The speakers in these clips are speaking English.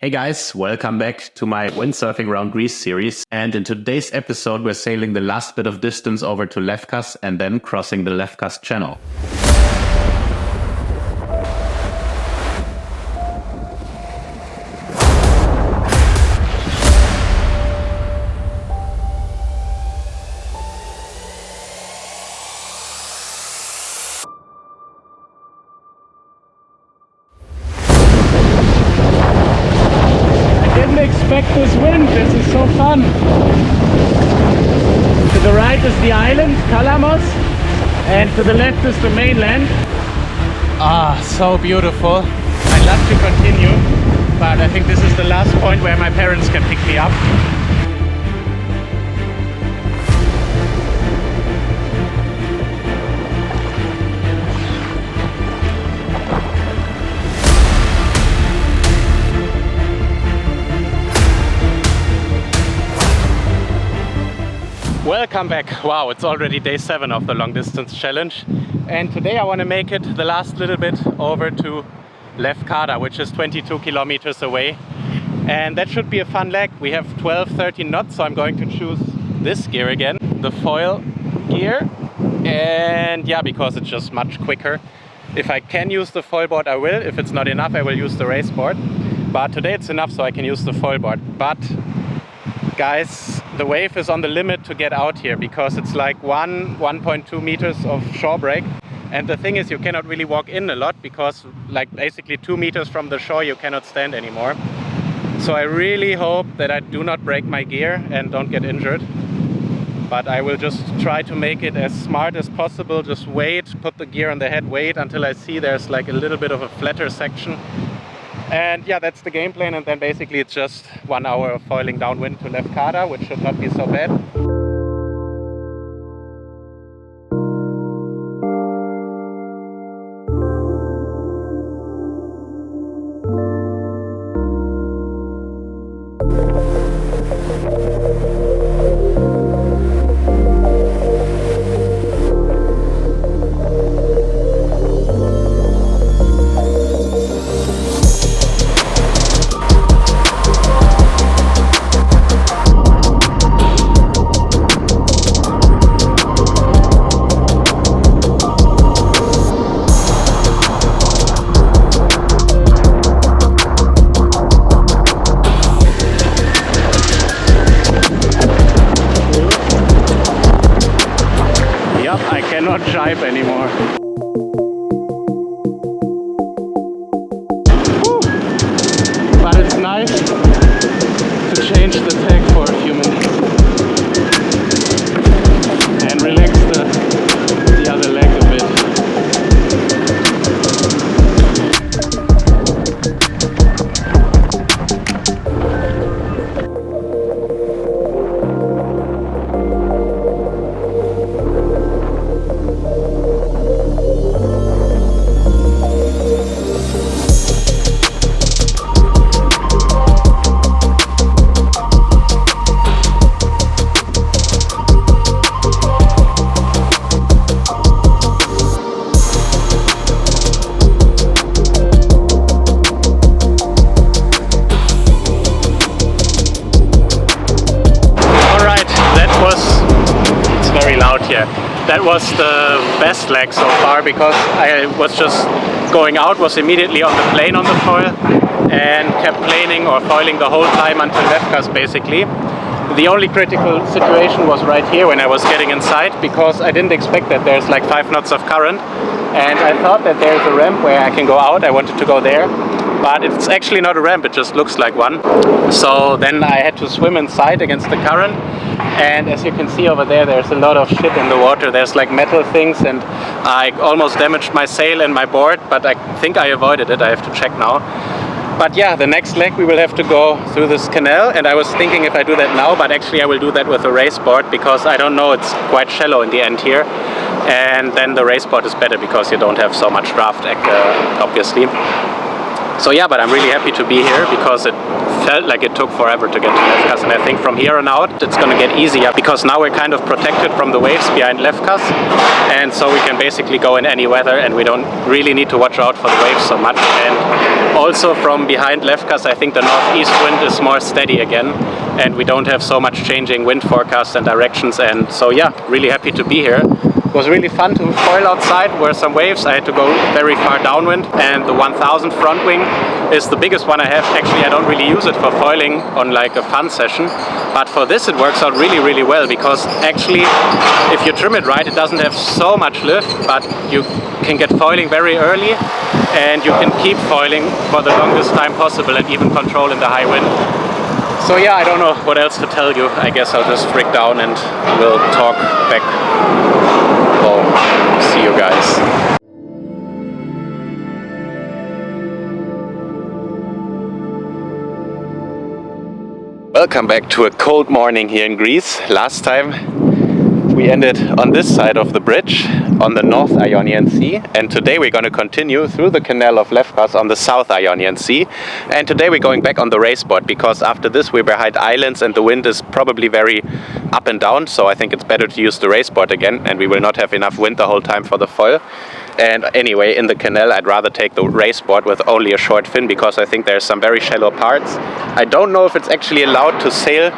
Hey guys, welcome back to my Windsurfing around Greece series. And in today's episode, we're sailing the last bit of distance over to Lefkas and then crossing the Lefkas channel. Expect this wind, this is so fun. To the right is the island, Kalamos, and to the left is the mainland. So beautiful. I'd love to continue, but I think this is the last point where my parents can pick me up. Welcome back. Wow, it's already day 7 of the long distance challenge, and today I want to make it the last little bit over to Lefkas, which is 22 kilometers away, and that should be a fun leg. We have 12-13 knots, so I'm going to choose this gear again, the foil gear, and yeah, because it's just much quicker. If I can use the foil board, I will. If it's not enough, I will use the race board, but today it's enough, so I can use the foil board. But guys, the wave is on the limit to get out here because it's like 1.2 meters of shore break, and the thing is you cannot really walk in a lot because like basically 2 meters from the shore you cannot stand anymore. So I really hope that I do not break my gear and don't get injured, but I will just try to make it as smart as possible. Just wait, put the gear on the head, wait until I see there's like a little bit of a flatter section. And yeah, that's the game plan, and then basically it's just 1 hour of foiling downwind to Lefkas, which should not be so bad. Not jibe anymore. Woo. But it's nice to change the tag for a few minutes and relax the other leg a bit. That was the best leg so far because I was just going out, was immediately on the plane on the foil and kept planing or foiling the whole time until Lefkas basically. The only critical situation was right here when I was getting inside because I didn't expect that there's like 5 knots of current, and I thought that there's a ramp where I can go out. I wanted to go there, but it's actually not a ramp, it just looks like one. So then I had to swim inside against the current. And as you can see over there, there's a lot of shit in the water. There's like metal things, and I almost damaged my sail and my board, but I think I avoided it. I have to check now. But yeah, the next leg we will have to go through this canal, and I was thinking if I do that now, but actually I will do that with a race board because I don't know, it's quite shallow in the end here. And then the race board is better because you don't have so much draft, obviously. So yeah, but I'm really happy to be here because it felt like it took forever to get to Lefkas, and I think from here on out it's going to get easier because now we're kind of protected from the waves behind Lefkas, and so we can basically go in any weather and we don't really need to watch out for the waves so much. And also from behind Lefkas, I think the northeast wind is more steady again, and we don't have so much changing wind forecasts and directions, and so yeah, really happy to be here. It was really fun to foil outside. Were some waves. I had to go very far downwind, and the 1000 front wing is the biggest one I have. Actually, I don't really use it for foiling on like a fun session, but for this it works out really, really well because actually if you trim it right, it doesn't have so much lift, but you can get foiling very early and you can keep foiling for the longest time possible and even control in the high wind. So yeah, I don't know what else to tell you. I guess I'll just rig down and we'll talk back. See you guys. Welcome back to a cold morning here in Greece. Last time we ended on this side of the bridge on the North Ionian Sea, and today we're going to continue through the canal of Lefkas on the South Ionian Sea. And today we're going back on the race boat because after this we're behind islands and the wind is probably very up and down, so I think it's better to use the race boat again, and we will not have enough wind the whole time for the foil. And anyway, in the canal I'd rather take the race board with only a short fin because I think there's some very shallow parts. I don't know if it's actually allowed to sail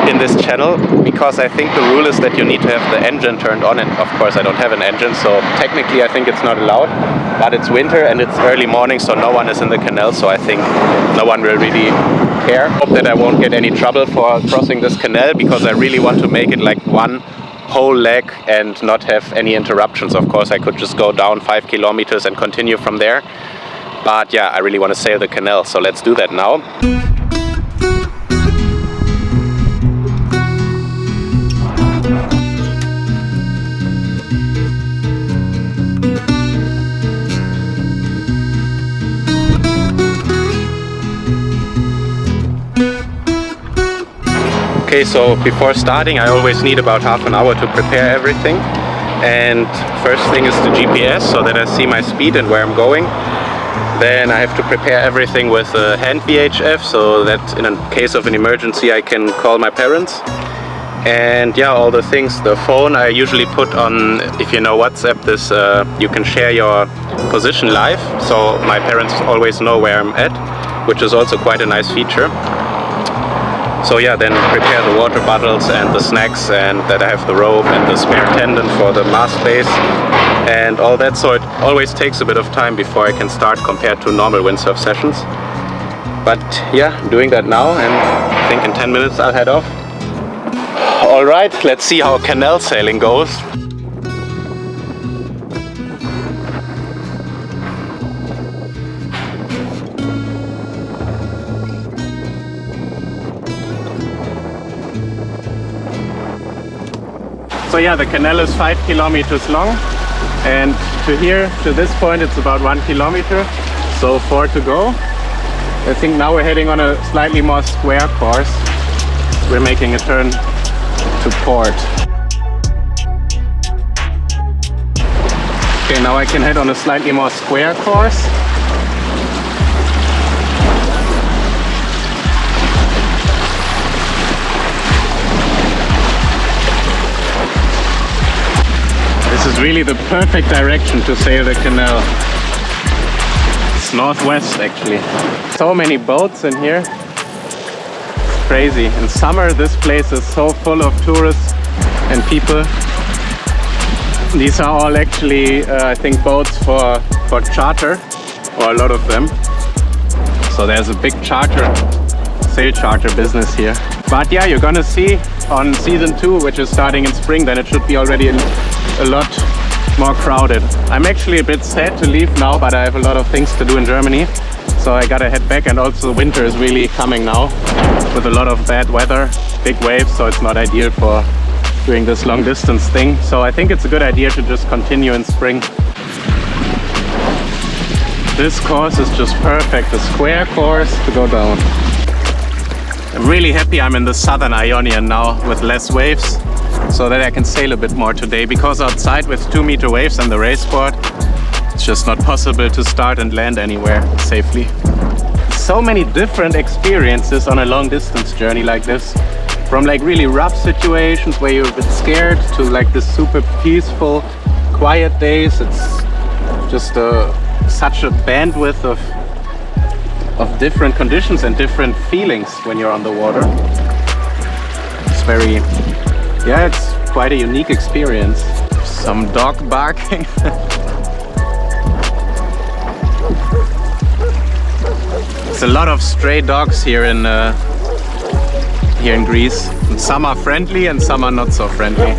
in this channel because I think the rule is that you need to have the engine turned on, and of course I don't have an engine, so technically I think it's not allowed. But it's winter and it's early morning, so no one is in the canal, so I think no one will really care. Hope that I won't get any trouble for crossing this canal because I really want to make it like one whole leg and not have any interruptions. Of course I could just go down 5 kilometers and continue from there, but yeah, I really want to sail the canal, so let's do that now. Okay, so before starting I always need about half an hour to prepare everything, and first thing is the GPS so that I see my speed and where I'm going. Then I have to prepare everything with a hand VHF so that in a case of an emergency I can call my parents. And yeah, all the things, the phone I usually put on, if you know WhatsApp, this you can share your position live, so my parents always know where I'm at, which is also quite a nice feature. So yeah, then prepare the water bottles and the snacks, and that I have the rope and the spare tendon for the mast base and all that. So it always takes a bit of time before I can start compared to normal windsurf sessions. But yeah, I'm doing that now, and I think in 10 minutes I'll head off. Alright, let's see how canal sailing goes. So yeah, the canal is 5 kilometers long, and to here, to this point, it's about 1 kilometer, so 4 to go. I think now we're heading on a slightly more square course. We're making a turn to port. Okay, now I can head on a slightly more square course. This is really the perfect direction to sail the canal. It's northwest actually. So many boats in here. It's crazy. In summer this place is so full of tourists and people. These are all actually I think boats for charter, or a lot of them. So there's a big sail charter business here. But yeah, you're gonna see on season 2, which is starting in spring, then it should be already a lot more crowded. I'm actually a bit sad to leave now, but I have a lot of things to do in Germany, so I gotta head back. And also winter is really coming now with a lot of bad weather, big waves, so it's not ideal for doing this long distance thing. So I think it's a good idea to just continue in spring. This course is just perfect, a square course to go down. I'm really happy I'm in the southern Ionian now with less waves, so that I can sail a bit more today, because outside with 2-meter waves and the race board, it's just not possible to start and land anywhere safely. so many different experiences on a long distance journey like this. From like really rough situations where you're a bit scared to like this super peaceful, quiet days. It's just such a bandwidth of different conditions and different feelings when you're on the water. It's very, yeah, it's quite a unique experience. Some dog barking. There's a lot of stray dogs here in Greece. And some are friendly and some are not so friendly.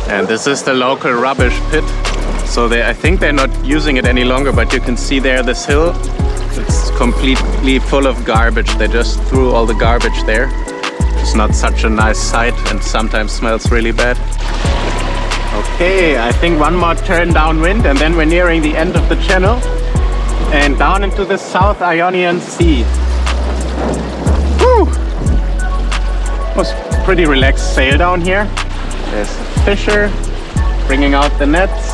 And this is the local rubbish pit. So I think they're not using it any longer, but you can see there this hill. It's completely full of garbage. They just threw all the garbage there. It's not such a nice sight and sometimes smells really bad. Okay, I think one more turn downwind and then we're nearing the end of the channel and down into the South Ionian Sea. Whew! It was pretty relaxed sail down here. There's a fisher bringing out the nets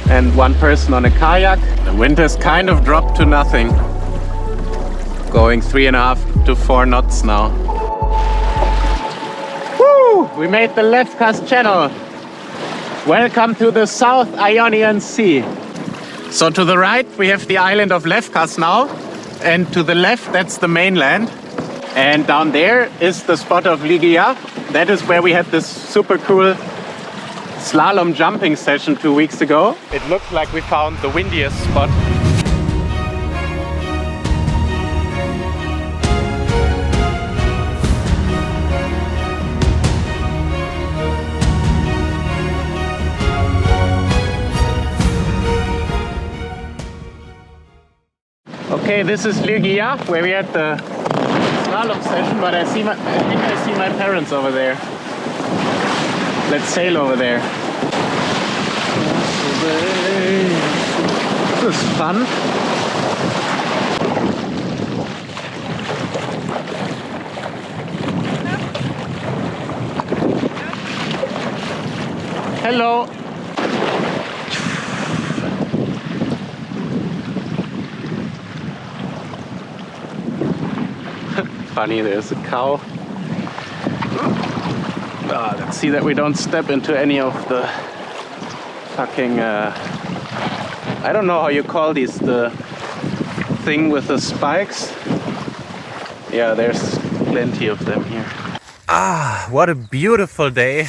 and one person on a kayak. The wind has kind of dropped to nothing, going 3.5 to 4 knots now. Woo! We made the Lefkas channel. Welcome to the South Ionian Sea. So to the right we have the island of Lefkas now, and to the left that's the mainland. And down there is the spot of Ligia. That is where we had this super cool slalom jumping session 2 weeks ago. It looked like we found the windiest spot. Okay, this is Ligia, where we had the slalom session, but I think I see my parents over there. Let's sail over there. This is fun. Hello. Funny, there's a cow. Let's see that we don't step into any of the fucking I don't know how you call these, the thing with the spikes. Yeah, there's plenty of them here. Ah, what a beautiful day.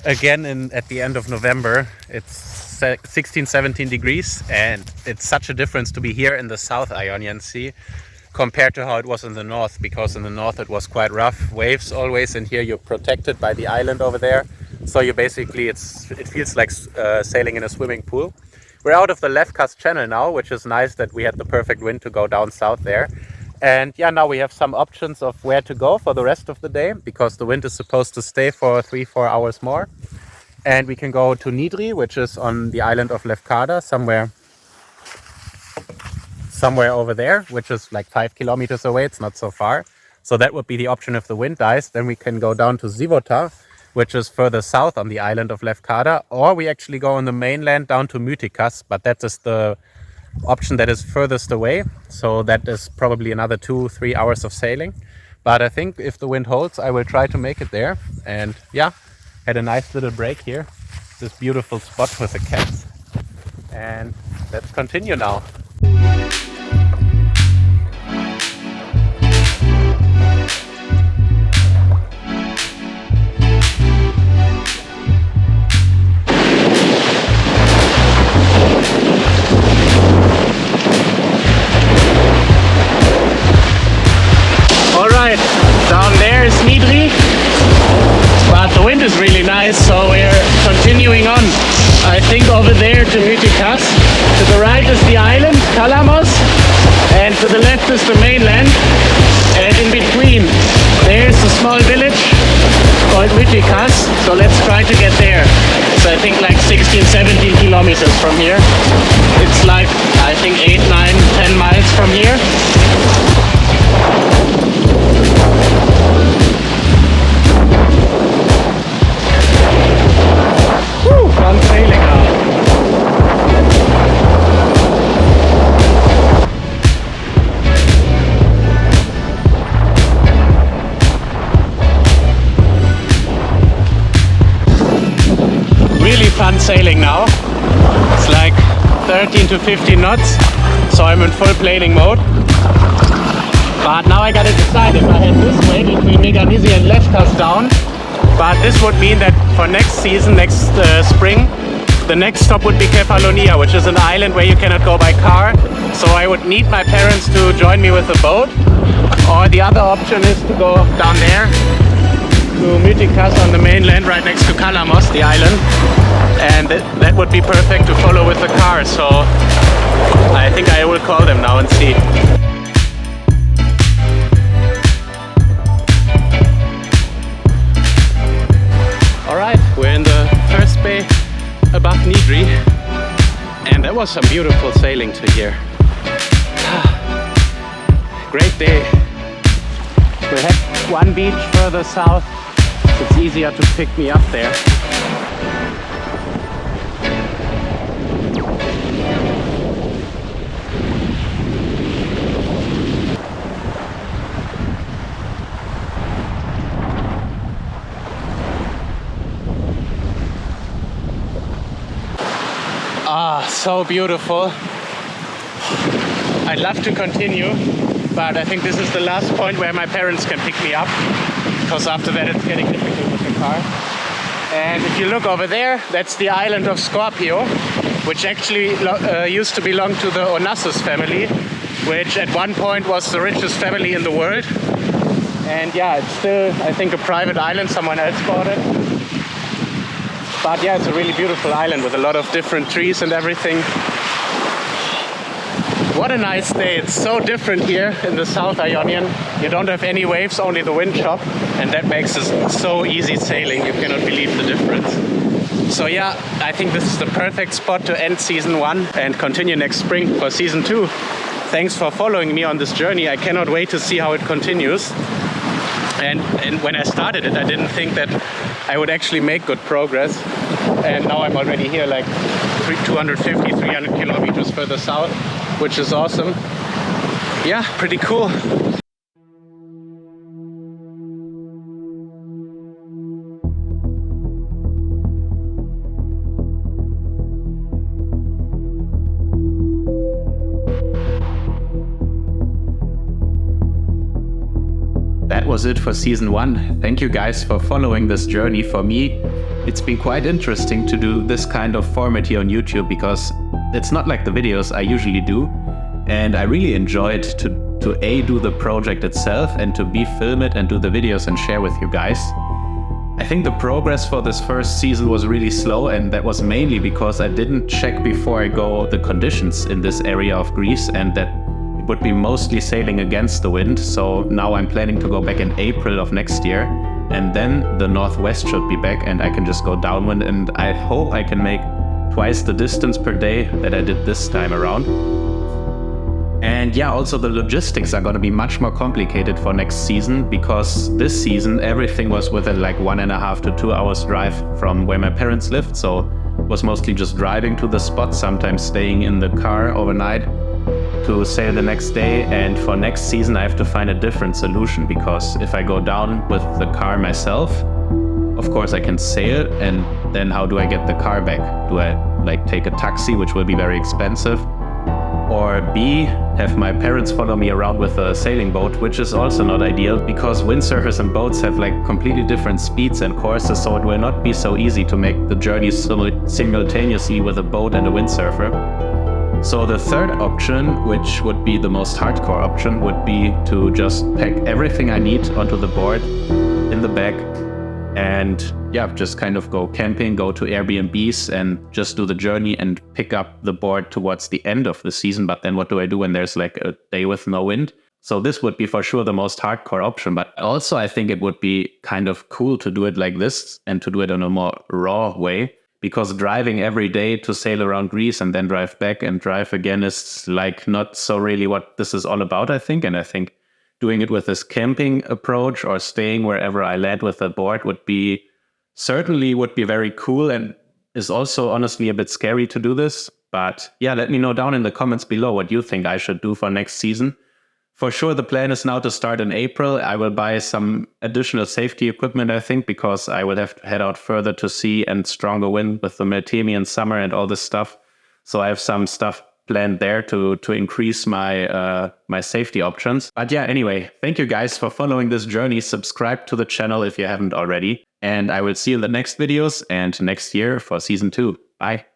Again at the end of November. It's 16-17 degrees and it's such a difference to be here in the South Ionian Sea compared to how it was in the north, because in the north it was quite rough waves always, and here you're protected by the island over there. So you basically, it feels like sailing in a swimming pool. We're out of the Lefkas channel now, which is nice that we had the perfect wind to go down south there. And yeah, now we have some options of where to go for the rest of the day, because the wind is supposed to stay for 3-4 hours more. And we can go to Nidri, which is on the island of Lefkada, somewhere over there, which is like 5 kilometers away. It's not so far. So that would be the option if the wind dies. Then we can go down to Zivota, which is further south on the island of Lefkada, or we actually go on the mainland down to Mytikas, but that is the option that is furthest away. So that is probably another 2-3 hours of sailing. But I think if the wind holds, I will try to make it there. And yeah, had a nice little break here. This beautiful spot with the cats. And let's continue now. Down there is Nidri, but the wind is really nice, so we're continuing on. I think over there to Mytikas. To the right is the island, Kalamos, and to the left is the mainland. And in between, there's a small village called Mytikas, so let's try to get there. It's I think like 16-17 kilometers from here. It's like, I think 8, 9, 10 miles from here. Woo, fun sailing now. to 15 knots, so I'm in full planing mode. But now I gotta decide if I head this way between Odysee and Lefkas down. But this would mean that for next season, next spring, the next stop would be Kefalonia, which is an island where you cannot go by car. So I would need my parents to join me with a boat. Or the other option is to go down there to Mytikas on the mainland right next to Kalamos, the island. And that would be perfect to follow with the car. So I think I will call them now and see. Alright, we're in the first bay above Nidri, and that was some beautiful sailing to here. Great day. We have one beach further south, so it's easier to pick me up there. Ah, so beautiful. I'd love to continue, but I think this is the last point where my parents can pick me up, because after that it's getting difficult with the car. And if you look over there, that's the island of Scorpio, which actually used to belong to the Onassis family, which at one point was the richest family in the world. And yeah, it's still, I think, a private island, someone else bought it. But yeah, it's a really beautiful island with a lot of different trees and everything. What a nice day. It's so different here in the South Ionian. You don't have any waves, only the wind chop, and that makes it so easy sailing. You cannot believe the difference. So yeah, I think this is the perfect spot to end season 1 and continue next spring for season 2. Thanks for following me on this journey. I cannot wait to see how it continues. And when I started it, I didn't think that I would actually make good progress. And now I'm already here, like 250, 300 kilometers further south, which is awesome. Yeah, pretty cool. That was it for season 1. Thank you guys for following this journey. For me, it's been quite interesting to do this kind of format here on YouTube, because it's not like the videos I usually do. And I really enjoyed to A, do the project itself, and to B, film it and do the videos and share with you guys. I think the progress for this first season was really slow, and that was mainly because I didn't check before I go the conditions in this area of Greece, and that it would be mostly sailing against the wind. So now I'm planning to go back in April of next year, and then the northwest should be back and I can just go downwind, and I hope I can make twice the distance per day that I did this time around. And yeah, also the logistics are going to be much more complicated for next season, because this season everything was within like 1.5 to 2 hours drive from where my parents lived. So it was mostly just driving to the spot, sometimes staying in the car overnight to sail the next day. And for next season I have to find a different solution, because if I go down with the car myself, of course I can sail, and then how do I get the car back? Do I like take a taxi, which will be very expensive? Or B, have my parents follow me around with a sailing boat, which is also not ideal, because windsurfers and boats have like completely different speeds and courses, so it will not be so easy to make the journey simultaneously with a boat and a windsurfer. So the third option, which would be the most hardcore option, would be to just pack everything I need onto the board in the bag and yeah, just kind of go camping, go to Airbnbs and just do the journey and pick up the board towards the end of the season. But then what do I do when there's like a day with no wind? So this would be for sure the most hardcore option. But also I think it would be kind of cool to do it like this and to do it in a more raw way. Because driving every day to sail around Greece and then drive back and drive again is like not so really what this is all about, I think. And I think doing it with this camping approach or staying wherever I land with the board would be very cool, and is also honestly a bit scary to do this. But yeah, let me know down in the comments below what you think I should do for next season. For sure, the plan is now to start in April. I will buy some additional safety equipment, I think, because I will have to head out further to sea and stronger wind with the Meltemian summer and all this stuff. So I have some stuff planned there to increase my my safety options. But yeah, anyway, thank you guys for following this journey. Subscribe to the channel if you haven't already. And I will see you in the next videos and next year for season 2. Bye.